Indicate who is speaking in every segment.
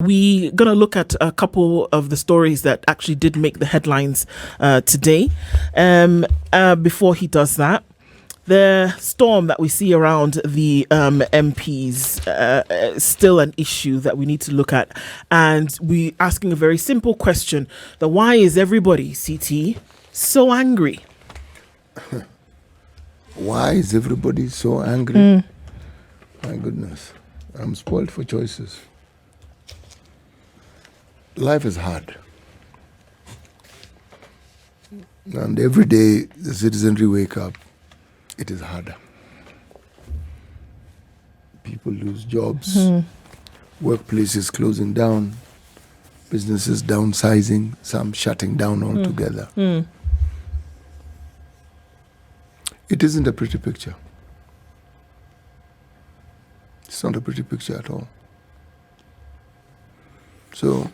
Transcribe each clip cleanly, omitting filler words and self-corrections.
Speaker 1: We're going to look at a couple of the stories that actually did make the headlines today. Before he does that, the storm that we see around the MPs is still an issue that we need to look at. And we're asking a very simple question: that why is everybody, CT, so angry?
Speaker 2: Why is everybody so angry? My goodness, I'm spoiled for choices. Life is hard. And every day the citizenry wake up, it is harder. People lose jobs, workplaces closing down, businesses downsizing, some shutting down altogether. It isn't a pretty picture. It's not a pretty picture at all. So,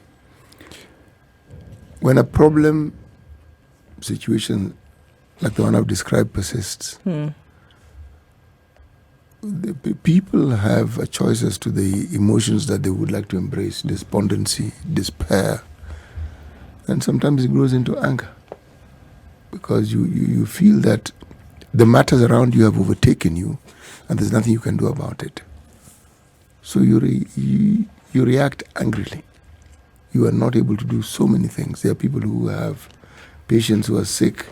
Speaker 2: when a problem situation like the one I've described persists, the people have a choice as to the emotions that they would like to embrace: despondency, despair, and sometimes it grows into anger because you feel that the matters around you have overtaken you and there's nothing you can do about it. So you react angrily. You are not able to do so many things. There are people who have patients who are sick.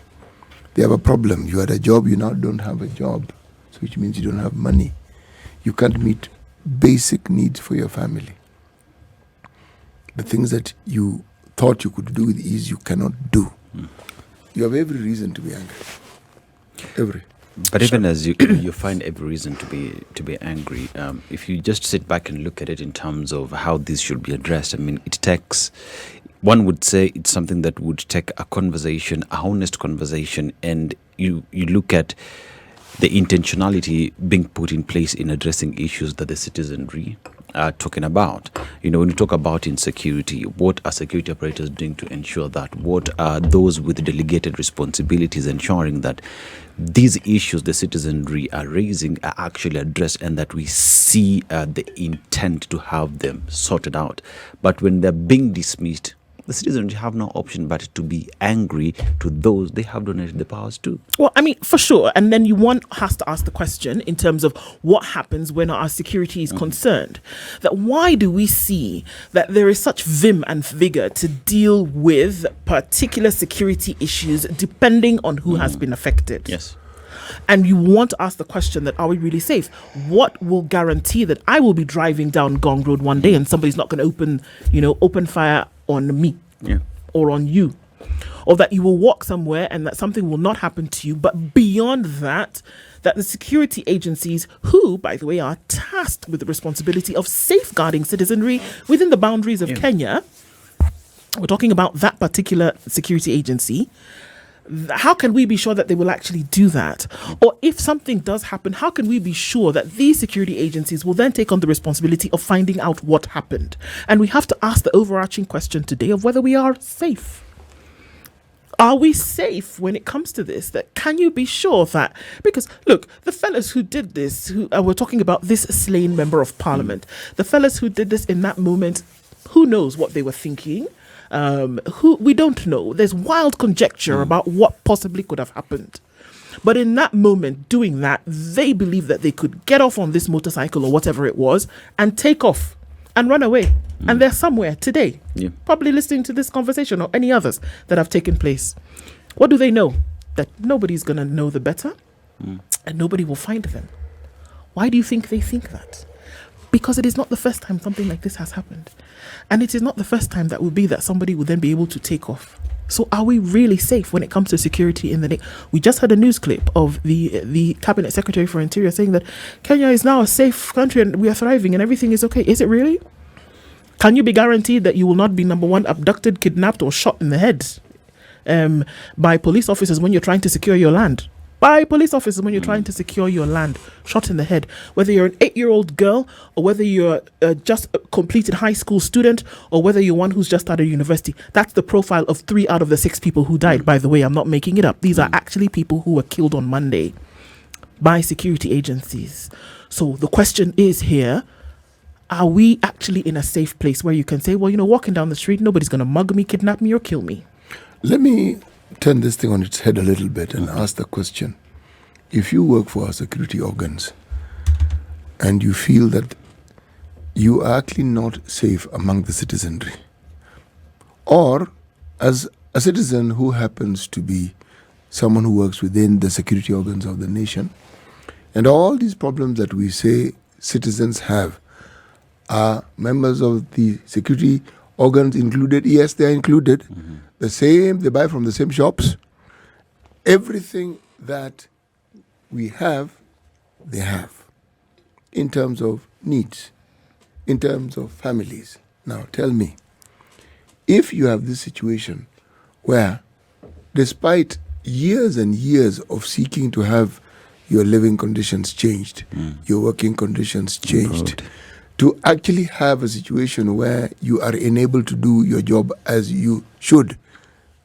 Speaker 2: They have a problem. You had a job, you now don't have a job, so which means you don't have money. You can't meet basic needs for your family. The things that you thought you could do with ease, you cannot do. You have every reason to be angry. Every.
Speaker 3: But even as you find every reason to be angry, if you just sit back and look at it in terms of how this should be addressed, I mean, it takes, one would say it's something that would take a conversation, a honest conversation, and you look at the intentionality being put in place in addressing issues that the citizenry are talking about. You know, when you talk about insecurity, what are security operators doing to ensure that? What are those with delegated responsibilities ensuring that these issues the citizenry are raising are actually addressed and that we see the intent to have them sorted out? But when they're being dismissed, the citizens have no option but to be angry to those they have donated the powers to.
Speaker 1: Well, I mean, for sure. And then one has to ask the question in terms of what happens when our security is concerned. That why do we see that there is such vim and vigor to deal with particular security issues depending on who has been affected?
Speaker 3: Yes.
Speaker 1: And you want to ask the question that, are we really safe? What will guarantee that I will be driving down Gong Road one day and somebody's not going to open fire on me or on you? Or that you will walk somewhere and that something will not happen to you. But beyond that, that the security agencies, who, by the way, are tasked with the responsibility of safeguarding citizenry within the boundaries of Kenya, we're talking about that particular security agency. How can we be sure that they will actually do that? Or if something does happen, how can we be sure that these security agencies will then take on the responsibility of finding out what happened? And we have to ask the overarching question today of whether we are safe. Are we safe when it comes to this? That can you be sure that, because look, the fellas who did this, who we're talking about this slain member of parliament, the fellas who did this in that moment, who knows what they were thinking? Who we don't know. There's wild conjecture about what possibly could have happened. But in that moment, doing that, they believed that they could get off on this motorcycle or whatever it was and take off and run away. And they're somewhere today, probably listening to this conversation or any others that have taken place. What do they know? That nobody's going to know the better and nobody will find them. Why do you think they think that? Because it is not the first time something like this has happened. And it is not the first time that will be that somebody will then be able to take off. So are we really safe when it comes to security in the We just had a news clip of the Cabinet Secretary for Interior saying that Kenya is now a safe country and we are thriving and everything is okay. Is it really? Can you be guaranteed that you will not be, number one, abducted, kidnapped or shot in the head by police officers when you're trying to secure your land? By police officers when you're trying to secure your land, shot in the head. Whether you're an 8-year-old girl or whether you're just a completed high school student or whether you're one who's just started university. That's the profile of 3 out of the 6 people who died. By the way, I'm not making it up. These are actually people who were killed on Monday by security agencies. So the question is here, are we actually in a safe place where you can say, well, walking down the street, nobody's going to mug me, kidnap me, or kill me?
Speaker 2: Let me turn this thing on its head a little bit and ask the question. If you work for our security organs and you feel that you are actually not safe among the citizenry, or as a citizen who happens to be someone who works within the security organs of the nation, and all these problems that we say citizens have are members of the security organs included? Yes, they are included. Mm-hmm. The same, they buy from the same shops. Everything that we have, they have in terms of needs, in terms of families. Now tell me, if you have this situation where despite years and years of seeking to have your living conditions changed, your working conditions changed, to actually have a situation where you are enabled to do your job as you should.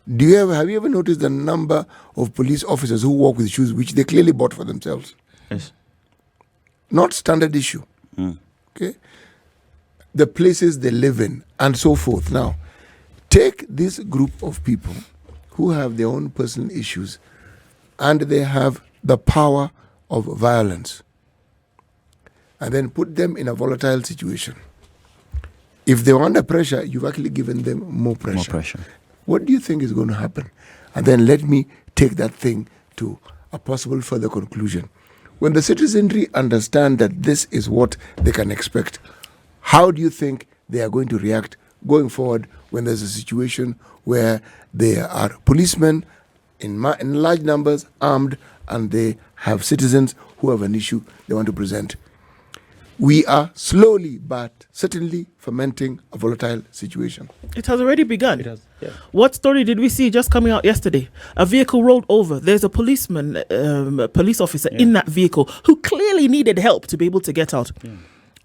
Speaker 2: Have you ever noticed the number of police officers who walk with shoes which they clearly bought for themselves?
Speaker 3: Yes.
Speaker 2: Not standard issue. Okay? The places they live in and so forth. Now, take this group of people who have their own personal issues and they have the power of violence, and then put them in a volatile situation. If they're under pressure, you've actually given them more pressure.
Speaker 3: More pressure.
Speaker 2: What do you think is going to happen? And then let me take that thing to a possible further conclusion. When the citizenry understand that this is what they can expect, how do you think they are going to react going forward when there's a situation where there are policemen in large numbers, armed, and they have citizens who have an issue they want to present? We are slowly but certainly fermenting a volatile situation.
Speaker 1: It has already begun.
Speaker 3: It has, yeah.
Speaker 1: What story did we see just coming out yesterday? A vehicle rolled over. There's a policeman, a police officer in that vehicle who clearly needed help to be able to get out. Yeah.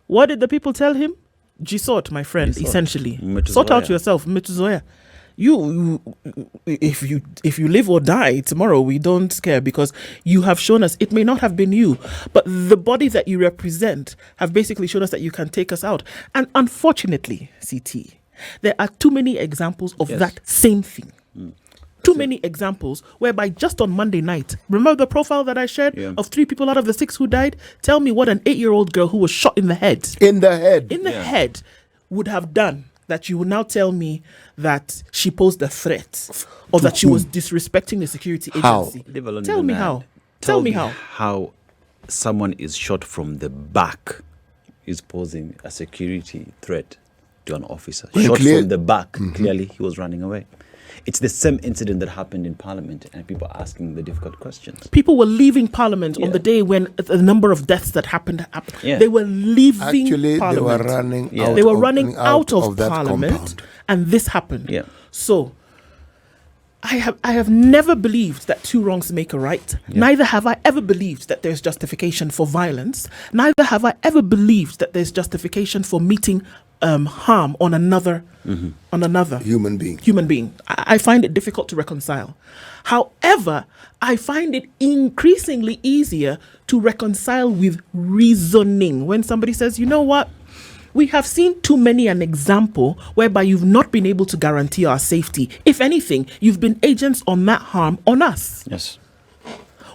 Speaker 1: What did the people tell him? Gisort, my friend, essentially. Sort out yourself, Mituzoya. If you live or die tomorrow, we don't care, because you have shown us it may not have been you, but the body that you represent have basically shown us that you can take us out. And unfortunately, CT, there are too many examples of that same thing. Too many examples whereby just on Monday night, remember the profile that I shared of 3 people out of the 6 who died? Tell me what an 8-year-old girl who was shot in the head head would have done, that you will now tell me that she posed a threat or that she was disrespecting the security agency. Tell me how. Tell me how.
Speaker 3: How someone is shot from the back is posing a security threat to an officer. Shot from the back. Clearly, he was running away. It's the same incident that happened in Parliament, and people are asking the difficult questions.
Speaker 1: People were leaving Parliament on the day when the number of deaths that happened. They were leaving Parliament. They were running out of Parliament, compound. And this happened. Yeah. So, I have never believed that 2 wrongs make a right. Yeah. Neither have I ever believed that there's justification for violence. Neither have I ever believed that there's justification for meeting harm on another human being. I find it difficult to reconcile. However, I find it increasingly easier to reconcile with reasoning. When somebody says, you know what, we have seen too many an example whereby you've not been able to guarantee our safety. If anything, you've been agents on that harm on us.
Speaker 3: Yes.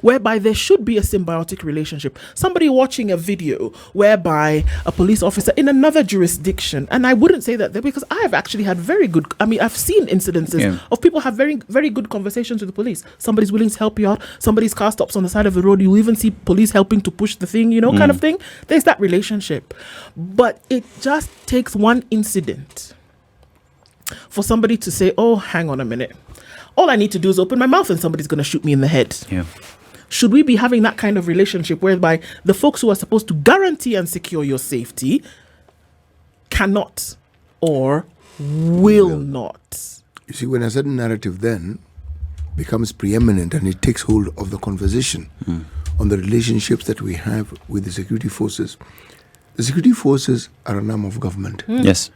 Speaker 1: Whereby there should be a symbiotic relationship. Somebody watching a video whereby a police officer in another jurisdiction, and I wouldn't say that there, because I have actually had I've seen incidences of people have very, very good conversations with the police. Somebody's willing to help you out. Somebody's car stops on the side of the road. You even see police helping to push the thing, kind of thing. There's that relationship. But it just takes one incident for somebody to say, oh, hang on a minute. All I need to do is open my mouth and somebody's going to shoot me in the head. Yeah. Should we be having that kind of relationship whereby the folks who are supposed to guarantee and secure your safety cannot or will not?
Speaker 2: You see, when a certain narrative then becomes preeminent and it takes hold of the conversation on the relationships that we have with the security forces are an arm of government.
Speaker 3: Yes.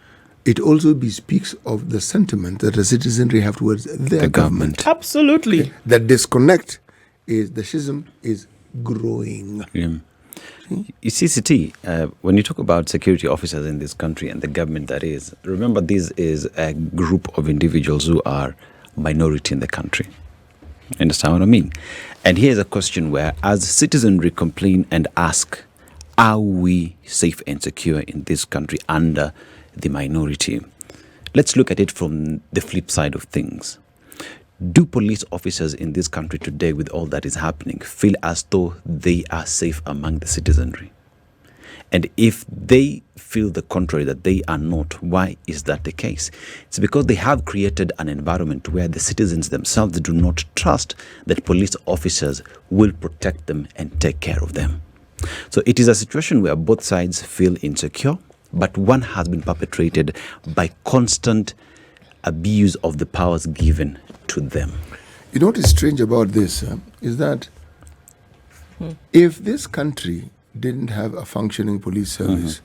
Speaker 2: It also bespeaks of the sentiment that the citizenry have towards their government.
Speaker 1: Absolutely.
Speaker 2: That disconnect is, the schism is growing.
Speaker 3: You see, CT, when you talk about security officers in this country and the government that is, remember this is a group of individuals who are minority in the country. Understand what I mean? And here's a question where, as citizenry complain and ask, are we safe and secure in this country under the minority? Let's look at it from the flip side of things. Do police officers in this country today, with all that is happening, feel as though they are safe among the citizenry? And if they feel the contrary, that they are not, why is that the case? It's because they have created an environment where the citizens themselves do not trust that police officers will protect them and take care of them. So it is a situation where both sides feel insecure, but one has been perpetrated by constant abuse of the powers given to them.
Speaker 2: You know what is strange about this is that if this country didn't have a functioning police service,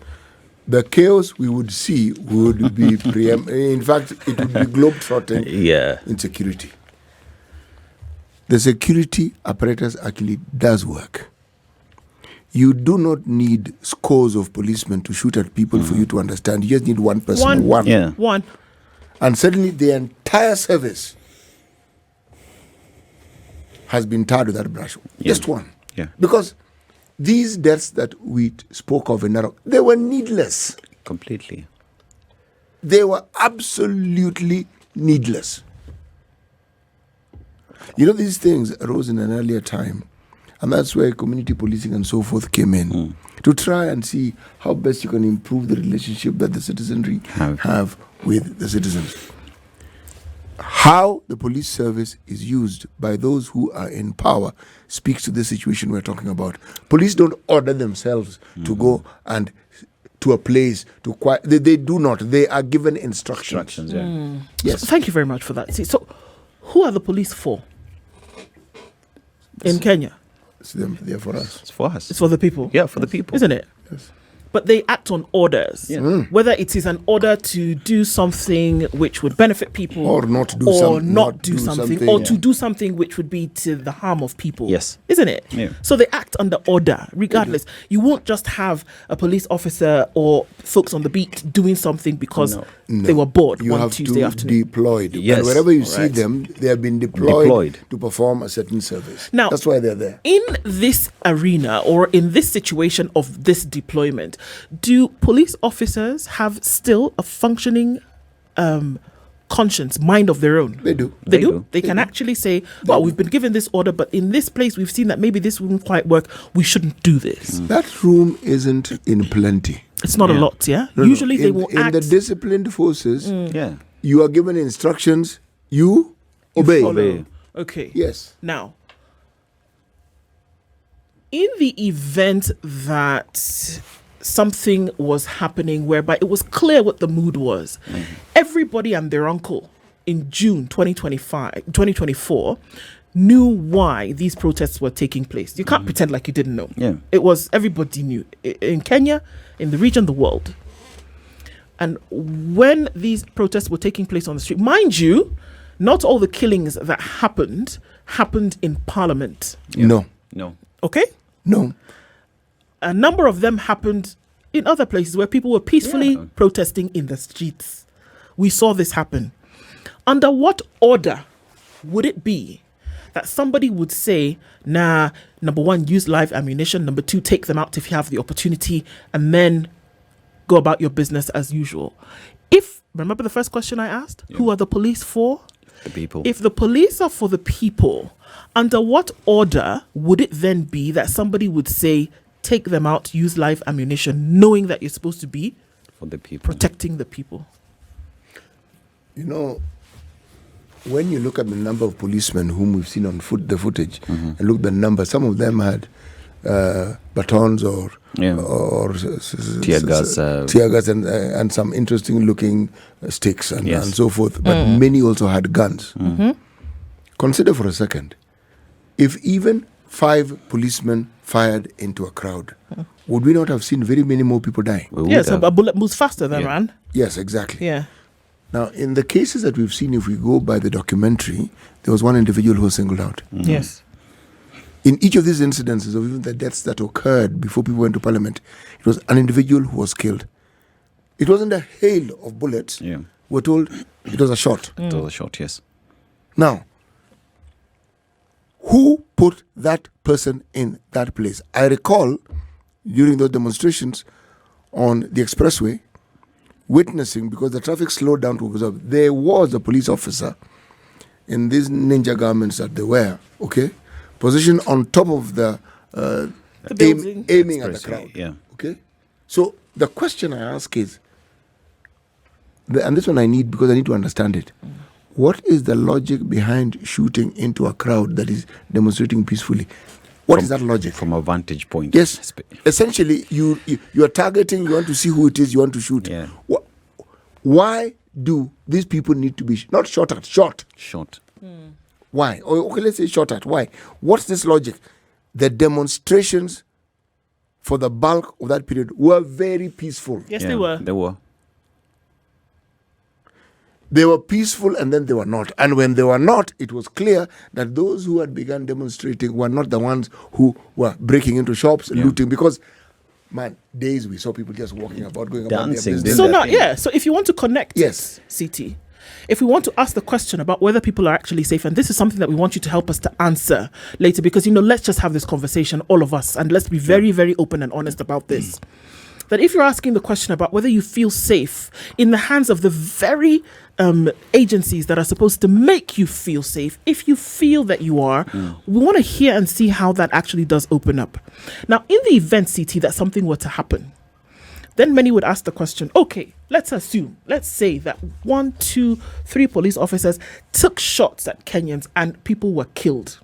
Speaker 2: the chaos we would see would be in fact, it would be globe-trotting insecurity. The security apparatus actually does work. You do not need scores of policemen to shoot at people for you to understand. You just need one person.
Speaker 1: One.
Speaker 2: And suddenly the entire service has been tarred with that brush. Just one.
Speaker 3: Yeah.
Speaker 2: Because these deaths that we spoke of in Narok, they were needless.
Speaker 3: Completely.
Speaker 2: They were absolutely needless. You know, these things arose in an earlier time, and that's where community policing and so forth came in, to try and see how best you can improve the relationship that the citizenry have with the citizens. How the police service is used by those who are in power speaks to the situation we're talking about. Police don't order themselves to go and to a place to quiet. They do not. They are given instructions. Yes.
Speaker 1: So thank you very much for that. See, so who are the police for in Kenya?
Speaker 2: It's them. They're for us.
Speaker 3: It's for us.
Speaker 1: It's for the people.
Speaker 3: Yeah, for the people.
Speaker 1: Isn't it?
Speaker 2: Yes.
Speaker 1: But they act on orders. Yeah. Whether it is an order to do something which would benefit people,
Speaker 2: or not do something,
Speaker 1: or to do something which would be to the harm of people.
Speaker 3: Yes.
Speaker 1: Isn't it?
Speaker 3: Yeah.
Speaker 1: So they act under order, regardless. You won't just have a police officer or folks on the beat doing something because they were bored one Tuesday afternoon.
Speaker 2: Deployed.
Speaker 3: Yes.
Speaker 2: And wherever you see them, they have been deployed to perform a certain service.
Speaker 1: Now,
Speaker 2: that's why they're there.
Speaker 1: In this arena or in this situation of this deployment, do police officers have still a functioning conscience, mind of their own?
Speaker 2: They do.
Speaker 1: They do. They can actually say, well, we've been given this order, but in this place we've seen that maybe this wouldn't quite work. We shouldn't do this.
Speaker 2: That room isn't in plenty.
Speaker 1: It's not a lot, yeah? Usually they will act.
Speaker 2: In the disciplined forces,
Speaker 3: Yeah.
Speaker 2: you are given instructions, you obey.
Speaker 1: Follow. Okay.
Speaker 2: Yes.
Speaker 1: Now, in the event that something was happening whereby it was clear what the mood was, everybody and their uncle in June 2024 knew why these protests were taking place. You can't pretend like you didn't know.
Speaker 3: Yeah.
Speaker 1: It was, everybody knew. In Kenya, in the region, the world. And when these protests were taking place on the street, mind you, not all the killings that happened in Parliament.
Speaker 2: Yeah.
Speaker 3: No.
Speaker 1: Okay?
Speaker 2: No.
Speaker 1: A number of them happened in other places where people were peacefully protesting in the streets. We saw this happen. Under what order would it be that somebody would say, nah, number one, use live ammunition, number two, take them out if you have the opportunity, and then go about your business as usual? Remember the first question I asked? Yeah. Who are the police for?
Speaker 3: The people.
Speaker 1: If the police are for the people, under what order would it then be that somebody would say, take them out, use live ammunition, knowing that you're supposed to be
Speaker 3: for the people,
Speaker 1: protecting the people?
Speaker 2: You know, when you look at the number of policemen whom we've seen on the footage, and look at the number, some of them had batons or
Speaker 3: tear gas
Speaker 2: and some interesting looking sticks and so forth. But many also had guns. Consider for a second, if even 5 policemen fired into a crowd, would we not have seen very many more people die?
Speaker 1: Yes, a bullet moves faster than ran.
Speaker 2: Yes, exactly.
Speaker 1: Yeah.
Speaker 2: Now, in the cases that we've seen, if we go by the documentary, there was one individual who was singled out.
Speaker 1: Yes.
Speaker 2: In each of these incidences of even the deaths that occurred before people went to parliament, it was an individual who was killed. It wasn't a hail of bullets.
Speaker 3: Yeah.
Speaker 2: We're told it was a shot.
Speaker 3: It was a shot, yes.
Speaker 2: Now, who put that person in that place? I recall during those demonstrations on the expressway, witnessing, because the traffic slowed down to observe, there was a police officer in these ninja garments that they wear, okay, positioned on top of the aiming at the crowd.
Speaker 3: Yeah.
Speaker 2: Okay? So the question I ask is, and this one I need because I need to understand it. What is the logic behind shooting into a crowd that is demonstrating peacefully? What is that logic?
Speaker 3: From a vantage point.
Speaker 2: Yes. Essentially, you are targeting, you want to see who it is you want to shoot.
Speaker 3: Yeah.
Speaker 2: Why do these people need to be not shot at? Shot. Why? Okay, let's say shot at. Why? What's this logic? The demonstrations for the bulk of that period were very peaceful.
Speaker 1: Yes, they were.
Speaker 3: They were.
Speaker 2: They were peaceful and then they were not. And when they were not, it was clear that those who had begun demonstrating were not the ones who were breaking into shops, looting. Because, man, days we saw people just walking about, going about
Speaker 3: Dancing,
Speaker 2: their business.
Speaker 1: So now, so if you want to connect
Speaker 2: Yes.
Speaker 1: CT, if we want to ask the question about whether people are actually safe, and this is something that we want you to help us to answer later, because, let's just have this conversation, all of us, and let's be very, very open and honest about this. That if you're asking the question about whether you feel safe in the hands of the very agencies that are supposed to make you feel safe, if you feel that you are, we want to hear and see how that actually does open up. Now, in the event, CT, that something were to happen, then many would ask the question, okay, let's say that 1, 2, 3 police officers took shots at Kenyans and people were killed.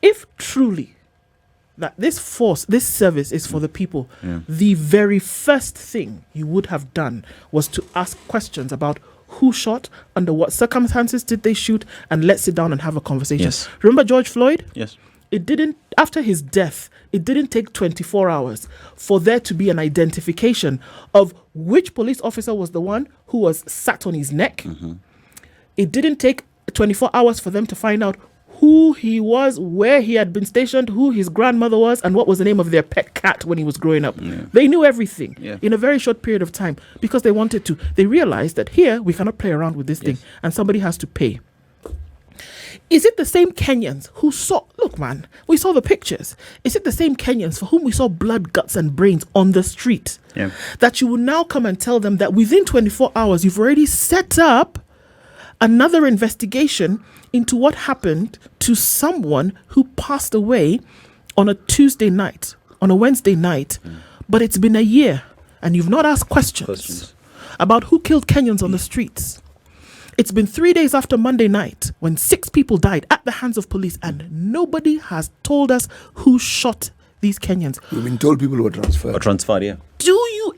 Speaker 1: If truly that this service is for the people, the very first thing you would have done was to ask questions about who shot, under what circumstances did they shoot, and let's sit down and have a conversation.
Speaker 3: Yes.
Speaker 1: Remember George Floyd?
Speaker 3: Yes.
Speaker 1: After his death, it didn't take 24 hours for there to be an identification of which police officer was the one who was sat on his neck. It didn't take 24 hours for them to find out who he was, where he had been stationed, who his grandmother was, and what was the name of their pet cat when he was growing up. They knew everything in a very short period of time because they wanted to. They realized that here we cannot play around with this thing, and somebody has to pay. Is it the same Kenyans who saw, look man, we saw the pictures. Is it the same Kenyans for whom we saw blood, guts and brains on the street? That you will now come and tell them that within 24 hours you've already set up another investigation into what happened to someone who passed away on a Tuesday night, on a Wednesday night, but it's been a year and you've not asked questions about who killed Kenyans on the streets. It's been 3 days after Monday night when 6 people died at the hands of police and nobody has told us who shot these Kenyans.
Speaker 2: We've been told people were transferred.
Speaker 1: Do you,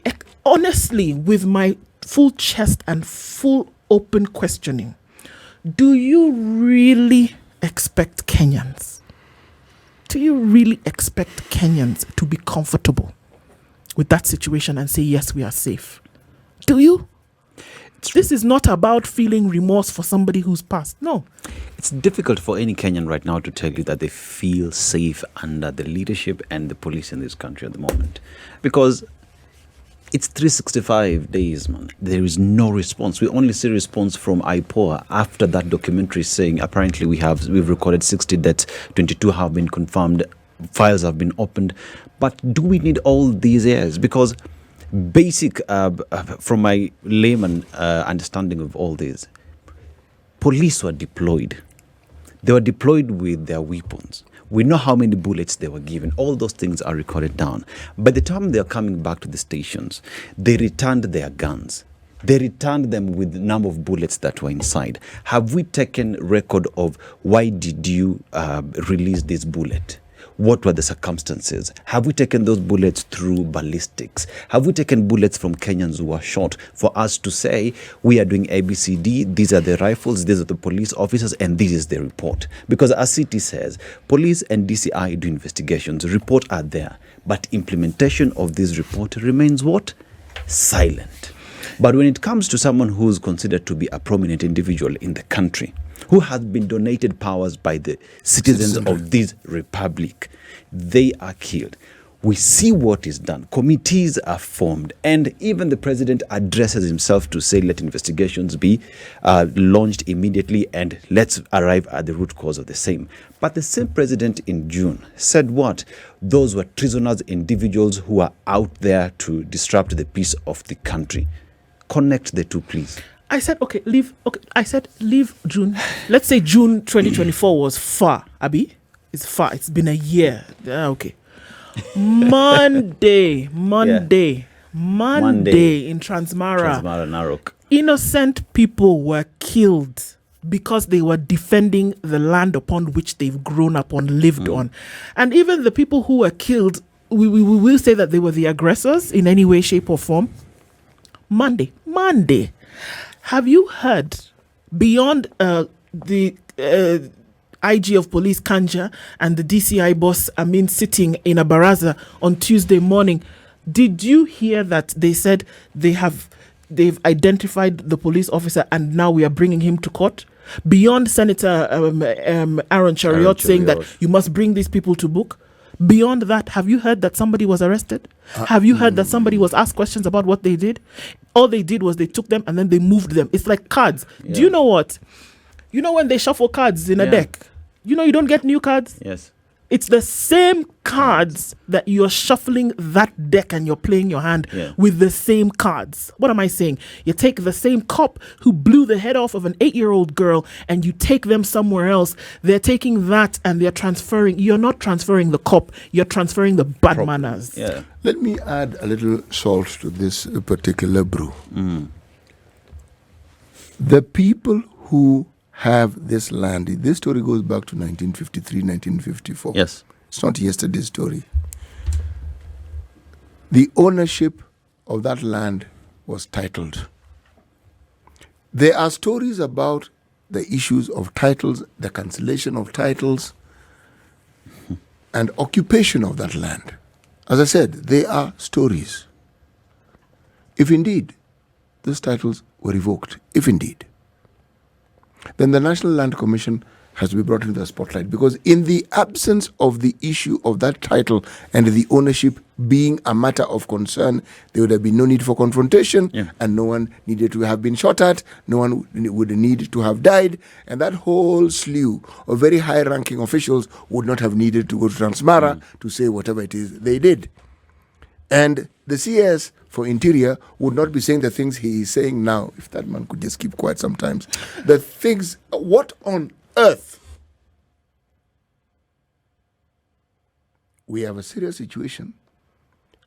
Speaker 1: honestly, with my full chest and full open questioning, do you really expect Kenyans? Do you really expect Kenyans to be comfortable with that situation and say, yes, we are safe? Do you? This is not about feeling remorse for somebody who's passed. No.
Speaker 3: It's difficult for any Kenyan right now to tell you that they feel safe under the leadership and the police in this country at the moment. Because it's 365 days, man. There is no response. We only see response from IPOA after that documentary saying apparently we've recorded 60 deaths, 22 have been confirmed, files have been opened. But do we need all these years? Because basic, from my layman understanding of all this, police were deployed. They were deployed with their weapons. We know how many bullets they were given. All those things are recorded down. By the time they are coming back to the stations, they returned their guns. They returned them with the number of bullets that were inside. Have we taken record of why did you release this bullet? What were the circumstances? Have we taken those bullets through ballistics? Have we taken bullets from Kenyans who were shot for us to say, we are doing ABCD, these are the rifles, these are the police officers, and this is the report? Because as City says, police and DCI do investigations, reports are there, but implementation of this report remains what? Silent. But when it comes to someone who's considered to be a prominent individual in the country, who have been donated powers by the citizens of this republic. They are killed. We see what is done. Committees are formed, and even the president addresses himself to say, let investigations be launched immediately and let's arrive at the root cause of the same. But the same president in June said what? Those were treasonous individuals who are out there to disrupt the peace of the country. Connect the two, please.
Speaker 1: I said, leave June. Let's say June 2024 was far, Abi. It's far. It's been a year. Okay. Monday in Transara,
Speaker 3: Narok.
Speaker 1: Innocent people were killed because they were defending the land upon which they've grown up and lived on. And even the people who were killed, we will say that they were the aggressors in any way, shape or form. Monday. Have you heard beyond the IG of police Kanja and the DCI boss Amin sitting in a baraza on Tuesday morning? Did you hear that they said they've identified the police officer and now we are bringing him to court? Beyond Senator Aaron Chariot saying that you must bring these people to book. Beyond that, have you heard that somebody was arrested? Have you heard that somebody was asked questions about what they did? All they did was they took them and then they moved them. It's like cards. Yeah. Do you know what? You know when they shuffle cards in a deck? You know you don't get new cards?
Speaker 3: Yes.
Speaker 1: It's the same cards that you're shuffling that deck and you're playing your hand with the same cards. What am I saying? You take the same cop who blew the head off of an 8-year-old girl and you take them somewhere else. They're taking that and they're transferring. You're not transferring the cop. You're transferring the bad manners.
Speaker 3: Yeah.
Speaker 2: Let me add a little salt to this particular brew. The people who have this land. This story goes back to 1953, 1954.
Speaker 3: Yes.
Speaker 2: It's not yesterday's story. The ownership of that land was titled. There are stories about the issues of titles, the cancellation of titles, and occupation of that land. As I said, they are stories. If indeed those titles were revoked, if indeed, then the National Land Commission has to be brought into the spotlight, because in the absence of the issue of that title and the ownership being a matter of concern, there would have been no need for confrontation, and no one needed to have been shot at, no one would need to have died, and that whole slew of very high-ranking officials would not have needed to go to Transara to say whatever it is they did. And the CS for Interior would not be saying the things he is saying now. If that man could just keep quiet sometimes. The things, what on earth? We have a serious situation,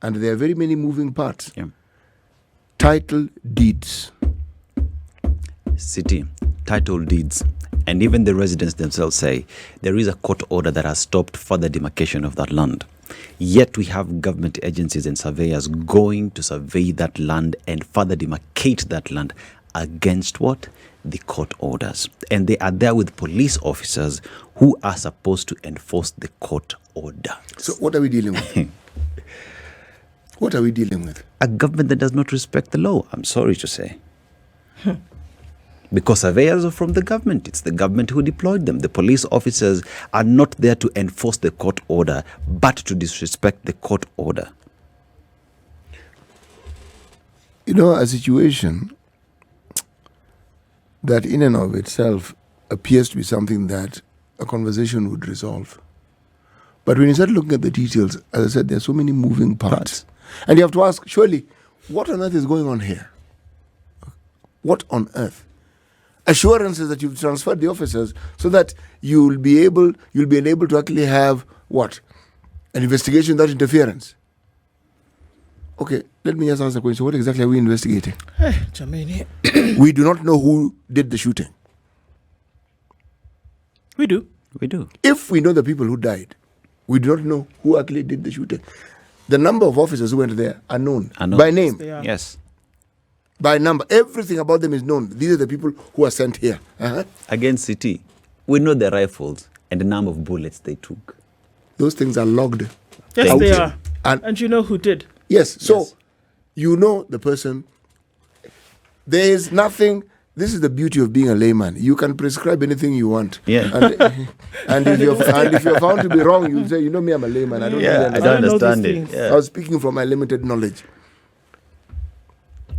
Speaker 2: and there are very many moving parts. Title deeds.
Speaker 3: City, title deeds. And even the residents themselves say there is a court order that has stopped further demarcation of that land. Yet we have government agencies and surveyors going to survey that land and further demarcate that land against what? The court orders. And they are there with police officers who are supposed to enforce the court order.
Speaker 2: So what are we dealing with? What are we dealing with?
Speaker 3: A government that does not respect the law, I'm sorry to say. Because surveyors are from the government. It's the government who deployed them. The police officers are not there to enforce the court order, but to disrespect the court order.
Speaker 2: You know, a situation that in and of itself appears to be something that a conversation would resolve. But when you start looking at the details, as I said, there are so many moving parts. And you have to ask, surely, what on earth is going on here? What on earth? Assurances that you've transferred the officers so that you'll be enabled to actually have what? An investigation without interference. Okay, let me just ask the question. What exactly are we investigating? We do not know who did the shooting.
Speaker 1: We do.
Speaker 2: If we know the people who died, we do not know who actually did the shooting. The number of officers who went there are known. By name.
Speaker 3: Yes.
Speaker 2: By number. Everything about them is known. These are the people who are sent here.
Speaker 3: Against City, we know the rifles and the number of bullets they took.
Speaker 2: Those things are logged.
Speaker 1: Yes, they are. And you know who did.
Speaker 2: Yes. So, you know the person. There is nothing This is the beauty of being a layman. You can prescribe anything you want.
Speaker 3: Yeah.
Speaker 2: And if you're found to be wrong, you say, me, I'm a layman. I don't really
Speaker 3: I don't understand it.
Speaker 2: I was speaking from my limited knowledge.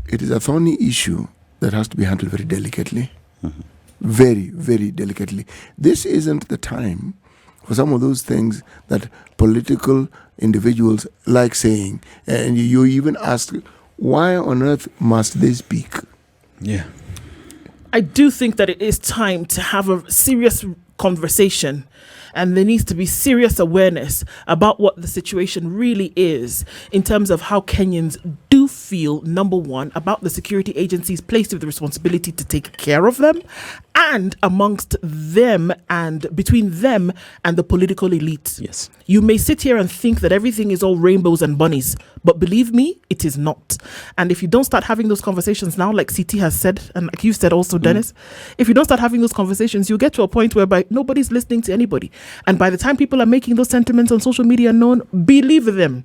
Speaker 2: It is a thorny issue that has to be handled very delicately. Mm-hmm. Very, very delicately. This isn't the time for some of those things that political individuals like saying. And you even ask, why on earth must they speak?
Speaker 3: Yeah.
Speaker 1: I do think that it is time to have a serious conversation, and there needs to be serious awareness about what the situation really is in terms of how Kenyans do feel, number one, about the security agencies placed with the responsibility to take care of them, and amongst them and between them and the political elite.
Speaker 3: Yes.
Speaker 1: You may sit here and think that everything is all rainbows and bunnies, but believe me, it is not. And if you don't start having those conversations now, like CT has said, and like you said also, Dennis, if you don't start having those conversations, you'll get to a point whereby nobody's listening to anybody. And by the time people are making those sentiments on social media known, believe them,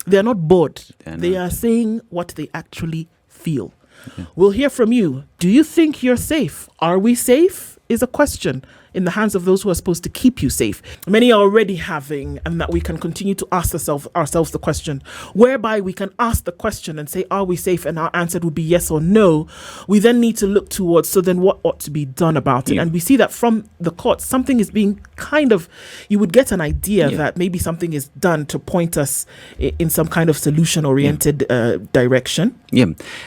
Speaker 1: they are not bored. They are saying what they actually feel. Yeah. We'll hear from you. Do you think you're safe? Are we safe? Is a question in the hands of those who are supposed to keep you safe. Many are already having, and that we can continue to ask ourselves the question, whereby we can ask the question and say, are we safe? And our answer would be yes or no. We then need to look towards, so then what ought to be done about it? And we see that from the courts, something is being kind of, you would get an idea that maybe something is done to point us in some kind of solution-oriented direction.
Speaker 3: Yeah,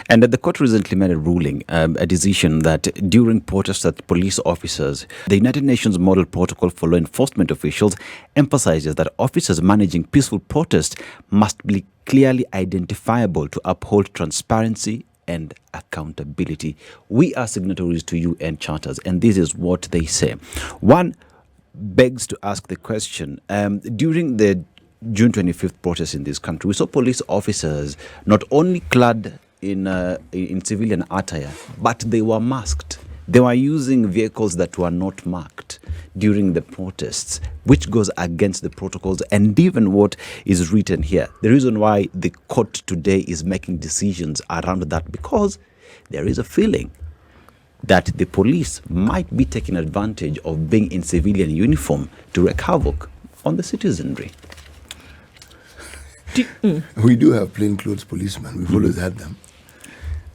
Speaker 3: and the court recently made a ruling, a decision that during protests that police officers, the United Nations Model Protocol for Law Enforcement Officials emphasizes that officers managing peaceful protests must be clearly identifiable to uphold transparency and accountability. We are signatories to UN charters, and this is what they say. One begs to ask the question, during the June 25th protest in this country, we saw police officers not only clad in civilian attire, but they were masked. They were using vehicles that were not marked during the protests, which goes against the protocols and even what is written here. The reason why the court today is making decisions around that, because there is a feeling that the police might be taking advantage of being in civilian uniform to wreak havoc on the citizenry.
Speaker 2: We do have plainclothes policemen. We've always had them.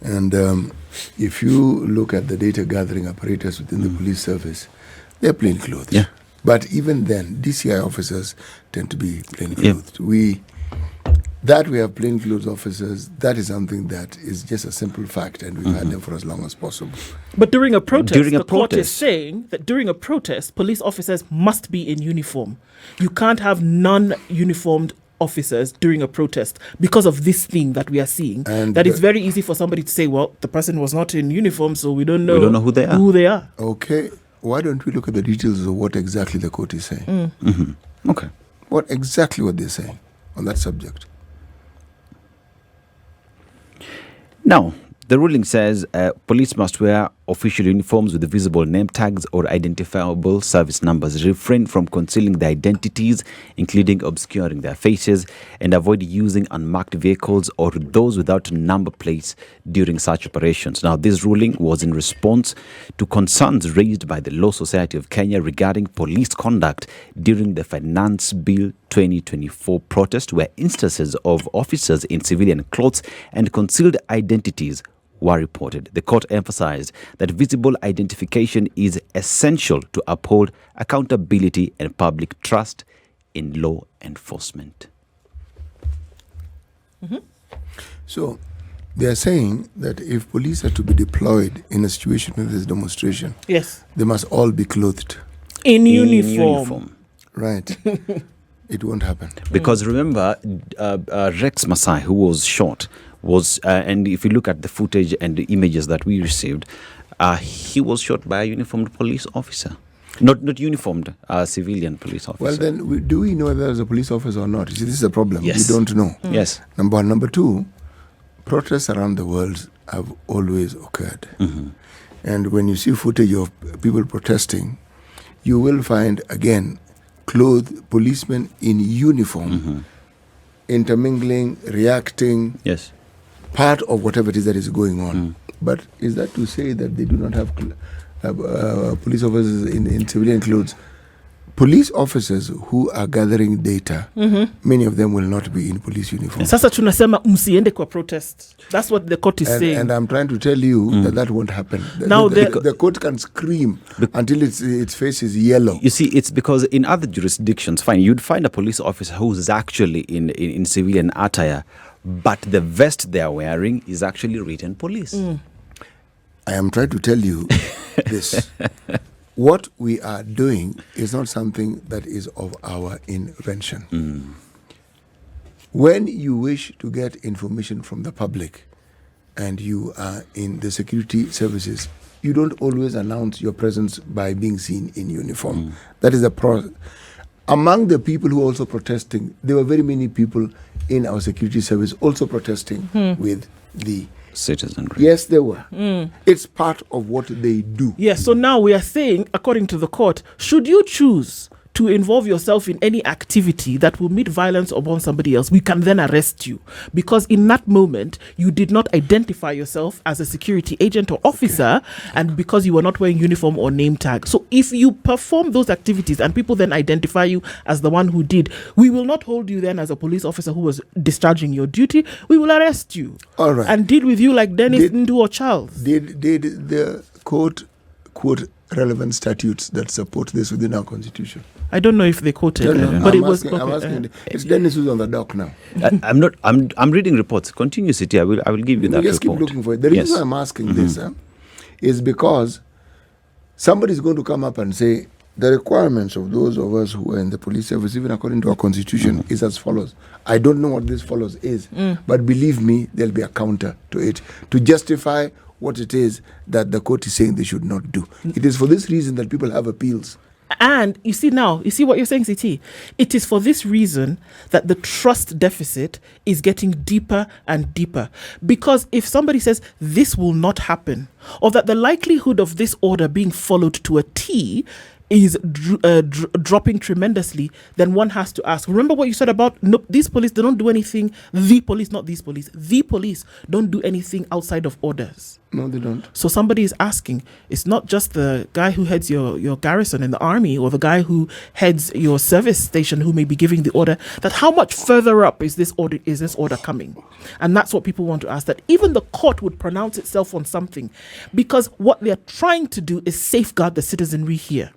Speaker 2: And if you look at the data gathering apparatus within the police service, they're plainclothes.
Speaker 3: Yeah.
Speaker 2: But even then, DCI officers tend to be plainclothed. We have plainclothes officers, that is something that is just a simple fact, and we've had them for as long as possible.
Speaker 1: But during a protest, the court is saying that during a protest, police officers must be in uniform. You can't have non-uniformed officers during a protest because of this thing that we are seeing. And that it's very easy for somebody to say, well, the person was not in uniform, so we don't know
Speaker 3: who they are.
Speaker 2: Okay, why don't we look at the details of what exactly the court is saying?
Speaker 3: Okay.
Speaker 2: What they're saying on that subject?
Speaker 3: Now, the ruling says police must wear official uniforms with visible name tags or identifiable service numbers, refrain from concealing their identities, including obscuring their faces, and avoid using unmarked vehicles or those without number plates during such operations. Now, this ruling was in response to concerns raised by the Law Society of Kenya regarding police conduct during the Finance Bill 2024 protest, where instances of officers in civilian clothes and concealed identities were reported. The court emphasized that visible identification is essential to uphold accountability and public trust in law enforcement.
Speaker 2: So they are saying that if police are to be deployed in a situation where there's demonstration, they must all be clothed
Speaker 1: in uniform.
Speaker 2: Right. It won't happen.
Speaker 3: Because remember, Rex Masai, who was shot, and if you look at the footage and the images that we received, he was shot by a uniformed police officer. Not uniformed, civilian police officer.
Speaker 2: Well, then, do we know whether there's a police officer or not? You see, this is a problem.
Speaker 3: Yes.
Speaker 2: We don't know.
Speaker 3: Yes.
Speaker 2: Number one. Number two, protests around the world have always occurred. And when you see footage of people protesting, you will find, again, clothed policemen in uniform, intermingling, reacting.
Speaker 3: Yes.
Speaker 2: part of whatever it is that is going on. But is that to say that they do not have police officers in civilian clothes? Police officers who are gathering data, many of them will not be in police uniform.
Speaker 1: Sasa tunasema msiende kwa protest. That's what the court is saying.
Speaker 2: And I'm trying to tell you that won't happen.
Speaker 1: Now
Speaker 2: the court can scream until its face is yellow.
Speaker 3: You see, it's because in other jurisdictions, fine, you'd find a police officer who's actually in civilian attire, but the vest they are wearing is actually written police.
Speaker 2: I am trying to tell you this. What we are doing is not something that is of our invention. When you wish to get information from the public and you are in the security services, you don't always announce your presence by being seen in uniform. That is the process. Among the people who are also protesting, there were very many people in our security service also protesting with the
Speaker 3: citizenry.
Speaker 2: Yes, they were. It's part of what they do.
Speaker 1: Yes, so now we are saying, according to the court, should you choose to involve yourself in any activity that will meet violence upon somebody else, we can then arrest you. Because in that moment, you did not identify yourself as a security agent or officer, and because you were not wearing uniform or name tag. So if you perform those activities and people then identify you as the one who did, we will not hold you then as a police officer who was discharging your duty. We will arrest you.
Speaker 2: All right.
Speaker 1: And deal with you like Dennis, Ndu or Charles.
Speaker 2: Did the court quote relevant statutes that support this within our constitution?
Speaker 1: I don't know if they quoted, but I'm asking.
Speaker 2: It's Dennis who's on the dock now.
Speaker 3: I'm not. I'm reading reports. Continue, City. I will give you that
Speaker 2: just
Speaker 3: report.
Speaker 2: Keep looking for it. The reason why I'm asking this is because somebody is going to come up and say the requirements of those of us who are in the police service, even according to our constitution, is as follows. I don't know what this follows is, but believe me, there'll be a counter to it to justify what it is that the court is saying they should not do. It is for this reason that people have appeals.
Speaker 1: And you see what you're saying, CT? It is for this reason that the trust deficit is getting deeper and deeper. Because if somebody says this will not happen, or that the likelihood of this order being followed to a T is dropping tremendously, then one has to ask. Remember what you said about these police, they don't do anything. The police, not these police. The police don't do anything outside of orders.
Speaker 2: No, they don't.
Speaker 1: So somebody is asking, it's not just the guy who heads your garrison in the army or the guy who heads your service station who may be giving the order, that how much further up is this order coming? And that's what people want to ask, that even the court would pronounce itself on something, because what they're trying to do is safeguard the citizenry here.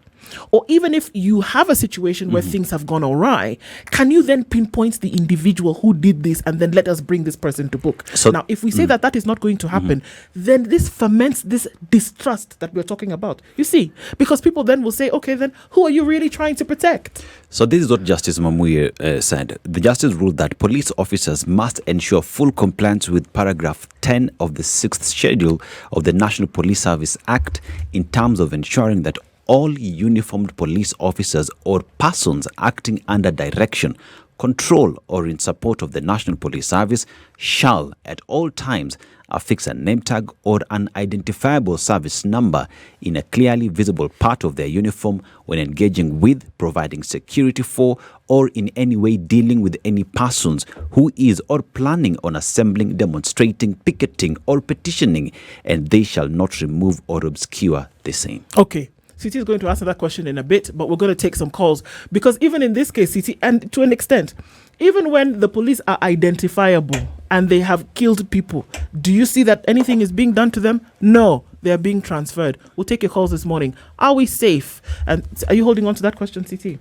Speaker 1: Or even if you have a situation where things have gone awry, can you then pinpoint the individual who did this and then let us bring this person to book? So now, if we say that is not going to happen, then this ferments this distrust that we're talking about. You see, because people then will say, okay, then who are you really trying to protect?
Speaker 3: So this is what Justice Mamuye said. The justice ruled that police officers must ensure full compliance with paragraph 10 of the 6th schedule of the National Police Service Act in terms of ensuring that all uniformed police officers or persons acting under direction, control, or in support of the National Police Service shall at all times affix a name tag or an identifiable service number in a clearly visible part of their uniform when engaging with, providing security for, or in any way dealing with any persons who is or planning on assembling, demonstrating, picketing, or petitioning, and they shall not remove or obscure the same.
Speaker 1: Okay. CT is going to answer that question in a bit, but we're going to take some calls, because even in this case, CT, and to an extent, even when the police are identifiable and they have killed people, do you see that anything is being done to them? No, they're being transferred. We'll take your calls this morning. Are we safe? And are you holding on to that question, CT?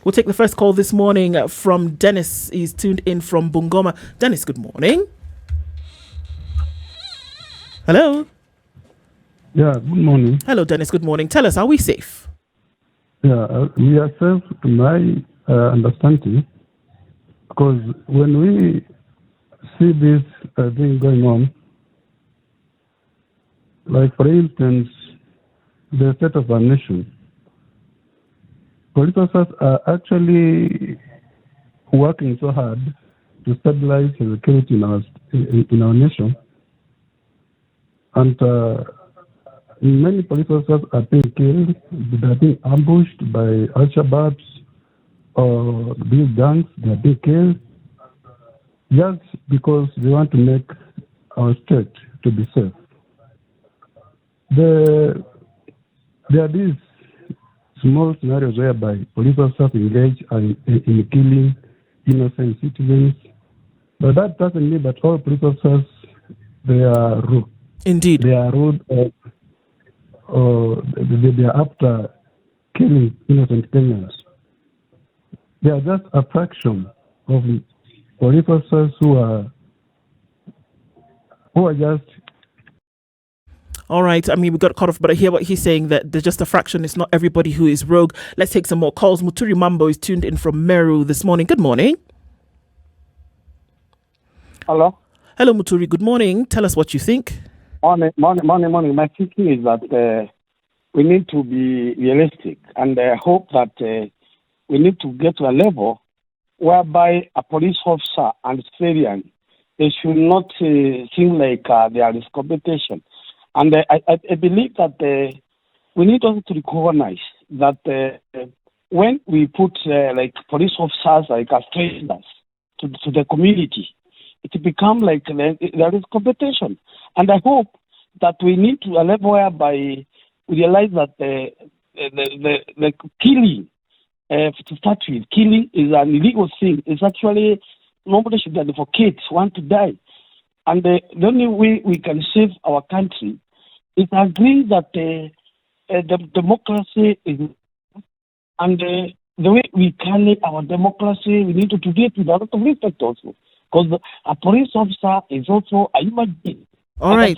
Speaker 1: We'll take the first call this morning from Dennis. He's tuned in from Bungoma. Dennis, good morning. Hello.
Speaker 4: Yeah, good morning.
Speaker 1: Hello, Dennis. Good morning. Tell us, are we safe?
Speaker 4: Yeah, we are safe to my understanding, because when we see this thing going on, like for instance, the state of our nation, police officers are actually working so hard to stabilize the security in our nation, and many police officers are being killed, they are being ambushed by Al-Shabaabs or these gangs, they are being killed just because they want to make our state to be safe. There are these small scenarios whereby police officers engage in killing innocent citizens, but that doesn't mean that all police officers they are rude.
Speaker 1: Indeed,
Speaker 4: they are rude, or they are after killing innocent Kenyans. They are just a fraction of police officers who are just.
Speaker 1: all right. I mean, we got cut off, but I hear what he's saying, that there's just a fraction. It's not everybody who is rogue. Let's take some more calls. Muturi Mambo is tuned in from Meru this morning. Good morning.
Speaker 5: Hello.
Speaker 1: Hello, Muturi. Good morning. Tell us what you think.
Speaker 5: Morning. My thinking is that we need to be realistic, and I hope that we need to get to a level whereby a police officer and civilian, they should not seem like there is competition. And I believe that we need also to recognize that when we put like police officers like as strangers to the community, it becomes like there is competition. And I hope that we need to a level whereby we realize that the killing, to start with, killing is an illegal thing. It's actually, nobody should advocate want to die. And the only way we can save our country is agree that the democracy is, and the way we carry our democracy, we need to do it with a lot of respect also. Because a police officer is also a human being.
Speaker 1: All right.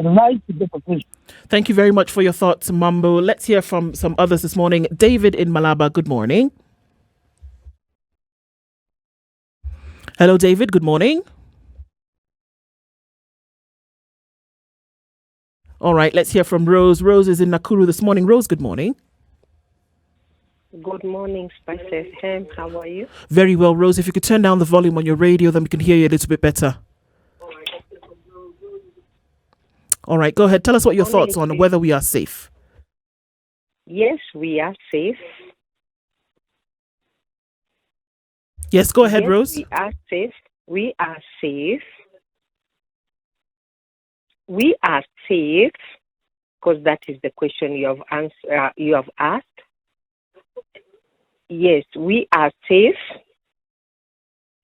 Speaker 5: Right.
Speaker 1: Thank you very much for your thoughts, Mambo. Let's hear from some others this morning. David in Malaba, good morning. Hello, David. Good morning. All right. Let's hear from Rose. Rose is in Nakuru this morning. Rose, good morning.
Speaker 6: Good morning, Spices. How are you?
Speaker 1: Very well, Rose. If you could turn down the volume on your radio, then we can hear you a little bit better. All right, go ahead. Tell us what your thoughts on whether we are safe.
Speaker 6: Yes, we are safe.
Speaker 1: Yes, go ahead,
Speaker 6: yes,
Speaker 1: Rose.
Speaker 6: We are safe. We are safe. We are safe, because that is the question you have asked. Yes, we are safe.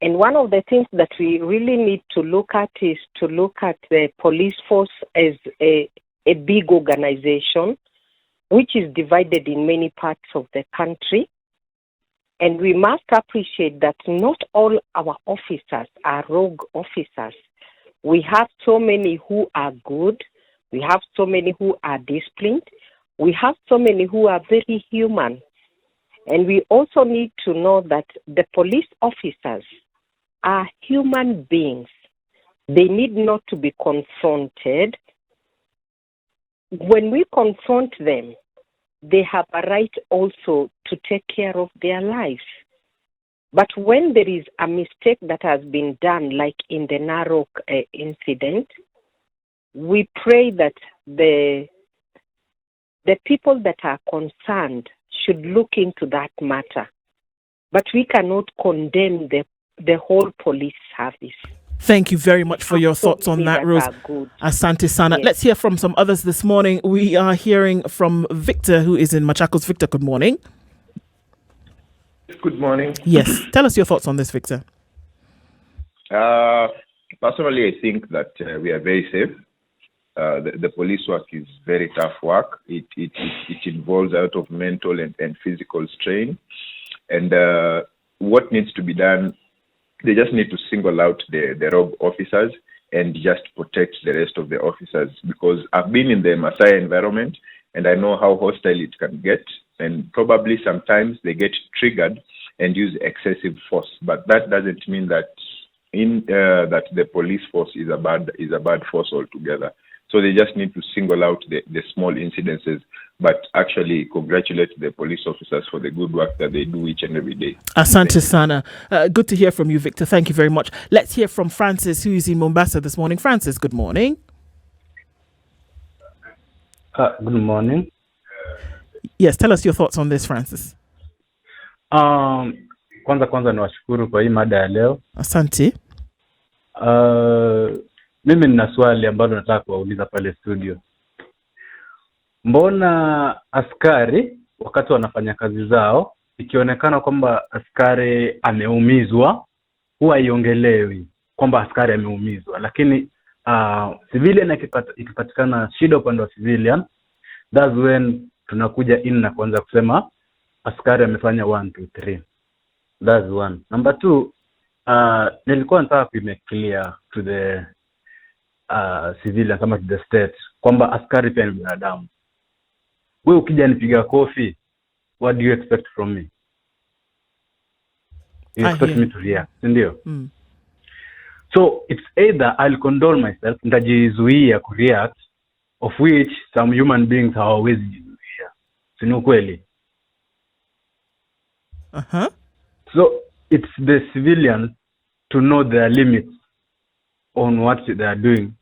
Speaker 6: And one of the things that we really need to look at is to look at the police force as a big organization, which is divided in many parts of the country. And we must appreciate that not all our officers are rogue officers. We have so many who are good. We have so many who are disciplined. We have so many who are very human. And we also need to know that the police officers are human beings. They need not to be confronted. When we confront them, they have a right also to take care of their lives. But when there is a mistake that has been done, like in the Narok incident, we pray that the people that are concerned should look into that matter. But we cannot condemn the whole police service.
Speaker 1: Thank you very much for your thoughts on that, Rose. Asante Sana. Yes. Let's hear from some others this morning. We are hearing from Victor, who is in Machakos. Victor, good morning.
Speaker 7: Good morning.
Speaker 1: Yes. Tell us your thoughts on this, Victor.
Speaker 7: Personally, I think that we are very safe. The police work is very tough work. It involves a lot of mental and physical strain. And what needs to be done, they just need to single out the rogue officers and just protect the rest of the officers. Because I've been in the Maasai environment and I know how hostile it can get. And probably sometimes they get triggered and use excessive force. But that doesn't mean that that the police force is a bad force altogether. So they just need to single out the small incidences, but actually congratulate the police officers for the good work that they do each and every day.
Speaker 1: Asante Sana. Good to hear from you, Victor. Thank you very much. Let's hear from Francis, who is in Mombasa this morning. Francis, good morning.
Speaker 8: Good morning.
Speaker 1: Yes, tell us your thoughts on this, Francis.
Speaker 8: Kwanza niwashukuru kwa hii mada ya leo.
Speaker 1: Asante.
Speaker 8: Mimi nina swali ambalo nataka kuwauliza pale studio. Mbona askari wakati wanafanya kazi zao ikionekana kwamba askari ameumizwa huwa iongelewi kwamba askari ameumizwa, lakini civilian ikipatikana shida upande wa civilian, that's when tunakuja in na kuanza kusema askari amefanya 1 2 3. That's one. Number 2, nilikuwa nataka kuimake clear to the civilian kama to the state kwamba askari pia ni binadamu. Wewe ukija nipiga kofi, what do you expect from me? You expect me to react, ndio? So it's either I'll condole myself, nitajizuia ku react, of which some human beings hawawezi jizuia. Sio kweli? So it's the civilians to know their limits on what they are doing.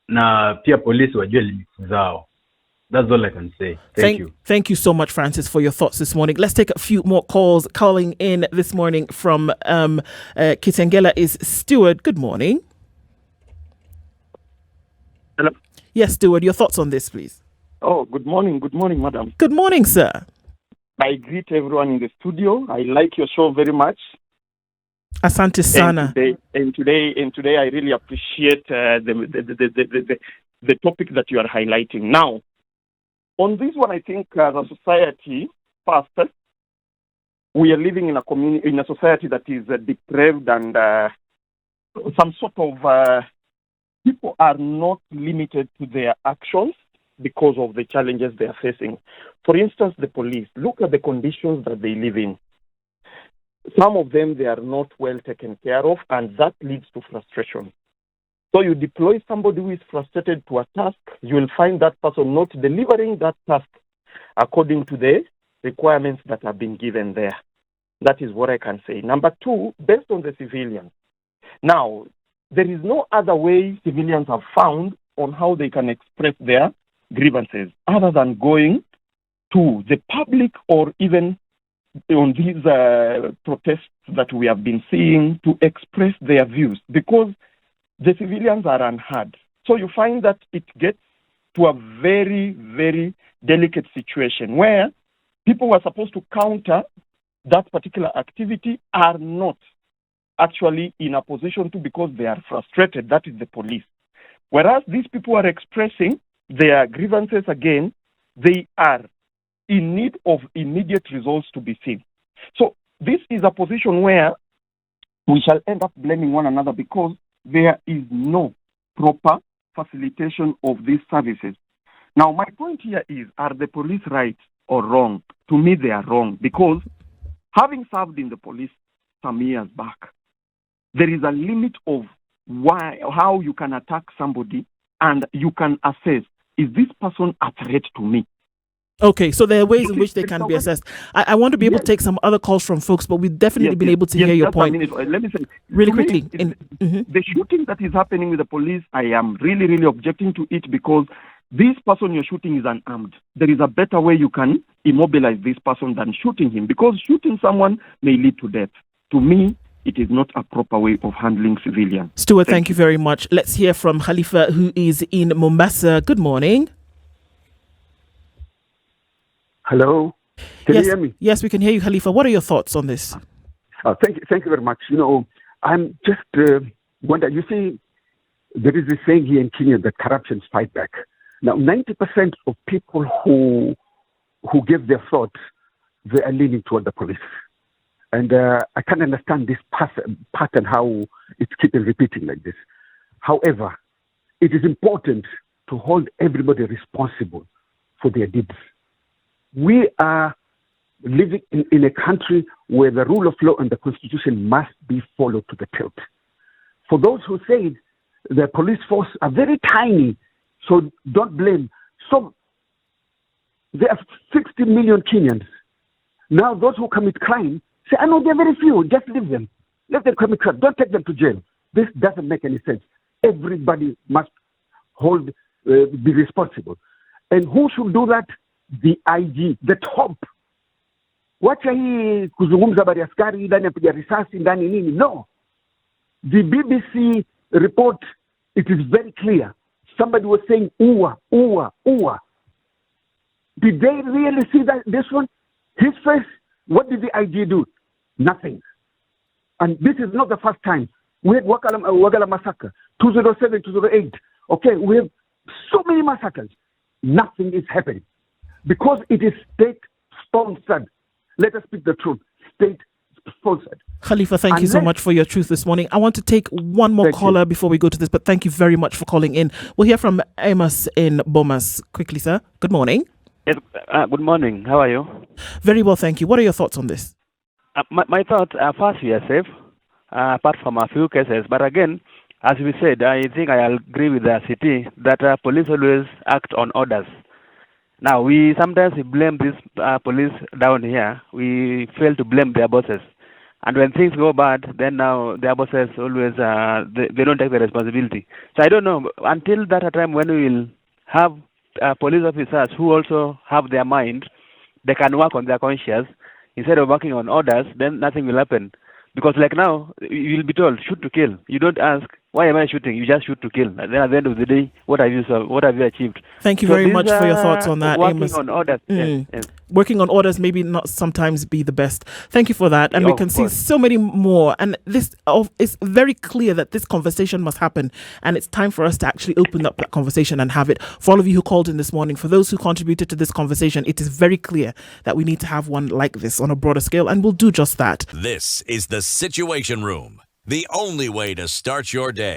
Speaker 8: Na pia police wajue limits zao. That's all I can say. Thank you.
Speaker 1: Thank you so much, Francis, for your thoughts this morning. Let's take a few more calls. Calling in this morning from Kitengela is Stewart. Good morning.
Speaker 9: Hello.
Speaker 1: Yes, Stewart, your thoughts on this, please.
Speaker 9: Oh, good morning. Good morning, madam.
Speaker 1: Good morning, sir.
Speaker 9: I greet everyone in the studio. I like your show very much.
Speaker 1: Asante sana.
Speaker 9: And today, I really appreciate the topic that you are highlighting. Now, on this one, I think as a society, first, we are living in a society that is depraved, and some sort of people are not limited to their actions because of the challenges they are facing. For instance, the police. Look at the conditions that they live in. Some of them, they are not well taken care of, and that leads to frustration. So you deploy somebody who is frustrated to a task, you will find that person not delivering that task according to the requirements that have been given there. That is what I can say. Number 2, based on the civilians. Now, there is no other way civilians have found on how they can express their grievances other than going to the public or even on these protests that we have been seeing to express their views, because the civilians are unheard. So you find that it gets to a very, very delicate situation where people who are supposed to counter that particular activity are not actually in a position to, because they are frustrated. That is the police. Whereas these people are expressing their grievances again, they are in need of immediate results to be seen. So this is a position where we shall end up blaming one another because there is no proper facilitation of these services. Now, my point here is, are the police right or wrong? To me, they are wrong, because having served in the police some years back, there is a limit of how you can attack somebody and you can assess, is this person a threat to me?
Speaker 1: Okay, so there are ways in which they can be assessed. I want to be able to take some other calls from folks, but we've definitely been able to hear your point.
Speaker 9: Let me say,
Speaker 1: really quickly.
Speaker 9: The shooting that is happening with the police, I am really, really objecting to it, because this person you're shooting is unarmed. There is a better way you can immobilize this person than shooting him, because shooting someone may lead to death. To me, it is not a proper way of handling civilians.
Speaker 1: Stuart, thank you very much. Let's hear from Khalifa, who is in Mombasa. Good morning.
Speaker 10: Hello, can you hear me?
Speaker 1: Yes, we can hear you, Khalifa. What are your thoughts on this?
Speaker 10: Thank you very much. You know, I'm just wondering, you see, there is this saying here in Kenya that corruption fight back. Now, 90% of people who give their thoughts, they are leaning toward the police. And I can't understand this pattern, how it's keeping repeating like this. However, it is important to hold everybody responsible for their deeds. We are living in a country where the rule of law and the constitution must be followed to the tilt. For those who say the police force are very tiny, so don't blame. So there are 60 million Kenyans. Now those who commit crime say, I know they're very few, just leave them. Let them commit crime. Don't take them to jail. This doesn't make any sense. Everybody must be responsible. And who should do that? The IG, the top. Wacha hii kuzungumza habari askari ndani apiga risasi ndani nini? No. The BBC report It is very clear. Somebody was saying, "Uwa, uwa, uwa." Did they really see this one? His face, what did the IG do? Nothing. And this is not the first time. We had Wagala massacre, 2007, 2008. Okay, we have so many massacres. Nothing is happening. Because it is state-sponsored. Let us speak the truth. State-sponsored.
Speaker 1: Khalifa, thank you so much for your truth this morning. I want to take one more caller before we go to this, but thank you very much for calling in. We'll hear from Amos in Bomas. Quickly, sir. Good morning.
Speaker 11: Yes, good morning. How are you?
Speaker 1: Very well, thank you. What are your thoughts on this?
Speaker 11: My thoughts are, first, we are safe, apart from a few cases. But again, as we said, I think I agree with the city that police always act on orders. Now, we sometimes blame this police down here. We fail to blame their bosses. And when things go bad, then now their bosses always, they don't take the responsibility. So I don't know, until that time when we will have police officers who also have their mind, they can work on their conscience instead of working on orders, then nothing will happen. Because like now, you'll be told, shoot to kill. You don't ask, why am I shooting? You just shoot to kill. And then at the end of the day, what have you achieved?
Speaker 1: Thank you very much for your thoughts on that,
Speaker 11: working
Speaker 1: Amos.
Speaker 11: on orders. Yes.
Speaker 1: Working on orders maybe not sometimes be the best. Thank you for that. And we can see so many more. And this is very clear that this conversation must happen. And it's time for us to actually open up that conversation and have it. For all of you who called in this morning, for those who contributed to this conversation, it is very clear that we need to have one like this on a broader scale. And we'll do just that.
Speaker 12: This is the Situation Room, the only way to start your day.